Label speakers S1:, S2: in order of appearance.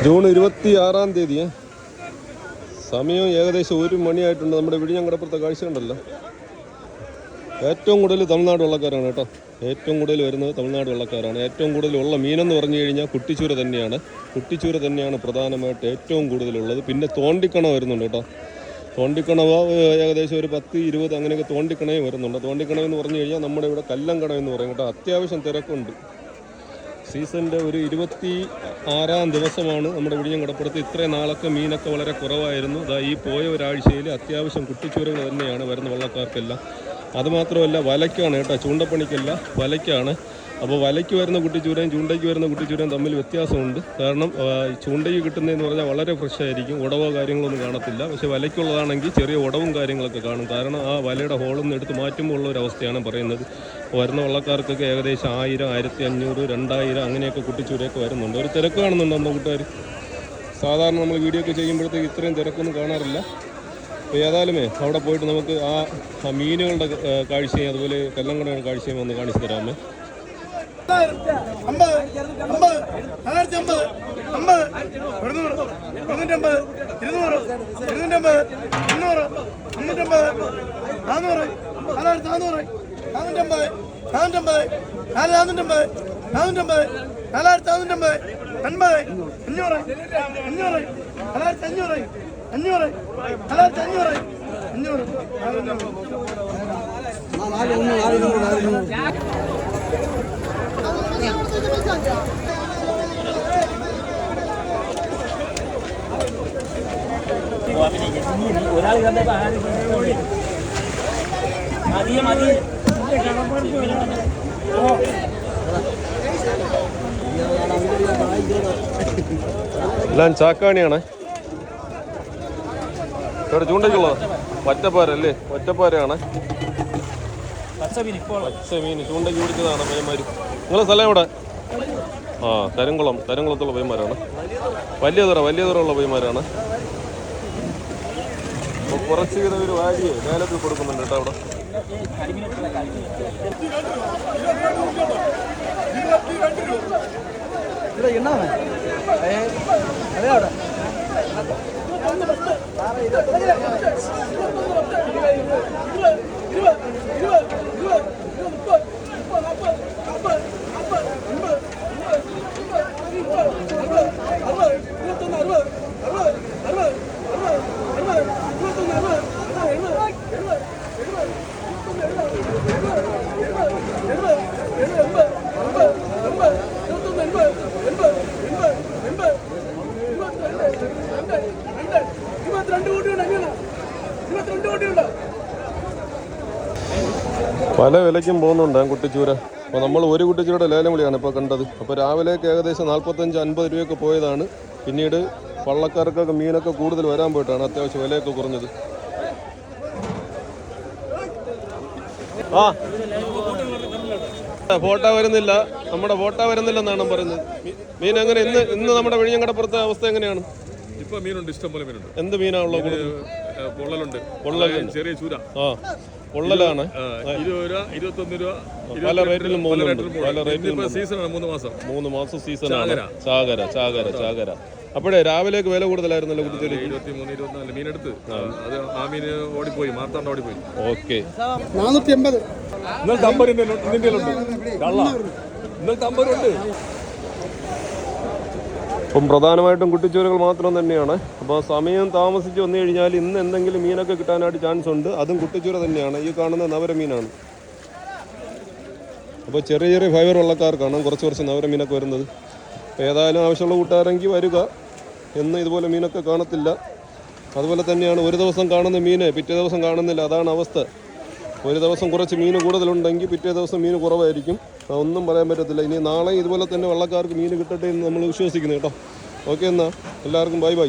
S1: June 26 സമയം ഏകദേശം 1 മണിയായിട്ടുണ്ട്. നമ്മുടെ വിഴിഞ്ഞംകടപ്പുറത്തെ കാഴ്ച ഉണ്ടല്ലോ. ഏറ്റവും കൂടുതൽ തമിഴ്നാട് വള്ളക്കാരാണ് കേട്ടോ. ഏറ്റവും കൂടുതൽ വരുന്നത് തമിഴ്നാട് വള്ളക്കാരാണ്. ഏറ്റവും കൂടുതലുള്ള മീനെന്ന് പറഞ്ഞു കഴിഞ്ഞാൽ കുട്ടിച്ചൂര തന്നെയാണ് പ്രധാനമായിട്ട് ഏറ്റവും കൂടുതലുള്ളത്. പിന്നെ തോണ്ടിക്കണ വരുന്നുണ്ട് കേട്ടോ. തോണ്ടിക്കണവ ഏകദേശം ഒരു 10-20 അങ്ങനെയൊക്കെ തോണ്ടിക്കണയും വരുന്നുണ്ട്. തോണ്ടിക്കണ എന്ന് പറഞ്ഞു കഴിഞ്ഞാൽ നമ്മുടെ ഇവിടെ കല്ലങ്കണ എന്ന് പറയും കേട്ടോ. അത്യാവശ്യം തിരക്കുണ്ട്. സീസണിൻ്റെ ഒരു 26 ദിവസമാണ് നമ്മുടെ വിഴിഞ്ഞംകടപ്പുറത്ത്. ഇത്രയും നാളൊക്കെ മീനൊക്കെ വളരെ കുറവായിരുന്നു. ഈ പോയ ഒരാഴ്ചയിൽ അത്യാവശ്യം കുട്ടിച്ചൂരകൾ തന്നെയാണ് വരുന്ന വള്ളക്കാർക്കെല്ലാം. അതുമാത്രമല്ല വലയ്ക്കാണ് കേട്ടോ, ചൂണ്ടപ്പണിക്കല്ല, വലയ്ക്കാണ്. അപ്പോൾ വലയ്ക്ക് വരുന്ന കുട്ടിച്ചൂരയും ചൂണ്ടയ്ക്ക് വരുന്ന കുട്ടിച്ചൂരയും തമ്മിൽ വ്യത്യാസമുണ്ട്. കാരണം ചൂണ്ടയ്ക്ക് കിട്ടുന്നതെന്ന് പറഞ്ഞാൽ വളരെ ഫ്രഷ് ആയിരിക്കും, ഉടവോ കാര്യങ്ങളൊന്നും കാണത്തില്ല. പക്ഷേ വലയ്ക്കുള്ളതാണെങ്കിൽ ചെറിയ ഉടവും കാര്യങ്ങളൊക്കെ കാണും. കാരണം ആ വലയുടെ ഹോളിൽ നിന്ന് എടുത്ത് മാറ്റുമ്പോൾ ഉള്ള ഒരു അവസ്ഥയാണ് പറയുന്നത്. വരുന്ന വള്ളക്കാർക്കൊക്കെ ഏകദേശം 1000, 1500, 2000 അങ്ങനെയൊക്കെ കുട്ടിച്ചൂരയൊക്കെ വരുന്നുണ്ട്. ഒരു തിരക്ക് കാണുന്നുണ്ട് നമ്മുടെ കൂട്ടുകാർ. സാധാരണ നമ്മൾ വീഡിയോ ഒക്കെ ചെയ്യുമ്പോഴത്തേക്ക് ഇത്രയും തിരക്കൊന്നും കാണാറില്ല. അപ്പോൾ ഏതായാലുമേ അവിടെ പോയിട്ട് നമുക്ക് ആ മീനുകളുടെ കാഴ്ചയും അതുപോലെ കല്ലങ്കടയുടെ കാഴ്ചയും ഒന്ന് കാണിച്ചു തരാമേ. എല്ലാം ചാക്കാണിയാണ് ഇവിടെ ചൂണ്ടയ്ക്കുള്ളത്. ഒറ്റപ്പാരല്ലേ, ഒറ്റപ്പാരയാണ്. പച്ച മീൻ ചൂണ്ടയ്ക്ക് പിടിച്ചതാണ് പയ്യന്മാർ. നിങ്ങളെ സ്ഥലം എവിടെ? കരിങ്കുളത്തുള്ള പയ്യന്മാരാണ്. വലിയ തുറയുള്ള പയ്യന്മാരാണ്. അപ്പോൾ കുറച്ച് ഒരു വാരിയെ ലേലത്തിൽ കൊടുക്കുന്നുണ്ട് കേട്ടോ അവിടെ. പല വിലയ്ക്കും പോകുന്നുണ്ട് കുട്ടിച്ചൂര. അപ്പോൾ നമ്മൾ ഒരു കുട്ടിച്ചൂരയുടെ ലേലം വിളിയാണ് ഇപ്പോൾ കണ്ടത്. അപ്പോൾ രാവിലേക്ക് ഏകദേശം 45-50 രൂപയൊക്കെ പോയതാണ്. പിന്നീട് വള്ളക്കാർക്കൊക്കെ മീനൊക്കെ കൂടുതൽ വരാൻ പോയിട്ടാണ് അത്യാവശ്യം വിലയൊക്കെ കുറഞ്ഞത്. ഫോട്ടോ വരുന്നില്ല, നമ്മുടെ ഫോട്ടോ വരുന്നില്ലെന്നാണ് പറയുന്നത്. മീൻ എങ്ങനെ ഇന്ന് നമ്മുടെ വിഴിഞ്ഞംകടപ്പുറത്തെ അവസ്ഥ എങ്ങനെയാണ്?
S2: ഇപ്പൊ മീനുണ്ട്, ഇഷ്ടം പോലെ മീനുണ്ട്.
S1: എന്ത് മീനാണുള്ളത്?
S2: പൊള്ളലുണ്ട്, ചെറിയ ചൂര.
S1: പൊള്ളലാണ്
S2: 20 രൂപ, 21 രൂപ,
S1: പല റേറ്റിലും
S2: സീസണാണ്. 3 മാസം സീസണാണ്. ചാകര. അപ്പോഴേ രാവിലേക്ക് വില കൂടുതലായിരുന്നല്ലോ കുട്ടിച്ചൂരയ്ക്ക്. 23-24 മീനെടുത്ത് അത് ആ മീന് ഓടിപ്പോയി, മാർത്താണ്ട് ഓടിപ്പോയി.
S1: ഓക്കെ,
S2: 480. ഇന്നലത്തെ 50 ഉണ്ട്.
S1: ഇപ്പം പ്രധാനമായിട്ടും കുട്ടിച്ചൂരകൾ മാത്രം തന്നെയാണ്. അപ്പോൾ സമയം താമസിച്ച് വന്നു കഴിഞ്ഞാൽ ഇന്ന് എന്തെങ്കിലും മീനൊക്കെ കിട്ടാനായിട്ട് ചാൻസ് ഉണ്ട്. അതും കുട്ടിച്ചൂര തന്നെയാണ്. ഈ കാണുന്ന നവരമീനാണ്. അപ്പോൾ ചെറിയ ഫൈബർ വള്ളക്കാർക്കാണ് കുറച്ച് നവരമീനൊക്കെ വരുന്നത്. ഏതായാലും ആവശ്യമുള്ള കൂട്ടുകാരെങ്കിൽ വരിക. എന്ന് ഇതുപോലെ മീനൊക്കെ കാണത്തില്ല. അതുപോലെ തന്നെയാണ് ഒരു ദിവസം കാണുന്ന മീന് പിറ്റേ ദിവസം കാണുന്നില്ല. അതാണ് അവസ്ഥ. ഒരു ദിവസം കുറച്ച് മീൻ കൂടുതലുണ്ടെങ്കിൽ പിറ്റേ ദിവസം മീൻ കുറവായിരിക്കും. ഒന്നും പറയാൻ പറ്റത്തില്ല. ഇനി നാളെ ഇതുപോലെ തന്നെ വള്ളക്കാർക്ക് മീൻ കിട്ടട്ടെ എന്ന് നമ്മൾ വിശ്വസിക്കുന്നു കേട്ടോ. ഓക്കെ, എന്നാൽ എല്ലാവർക്കും ബൈ.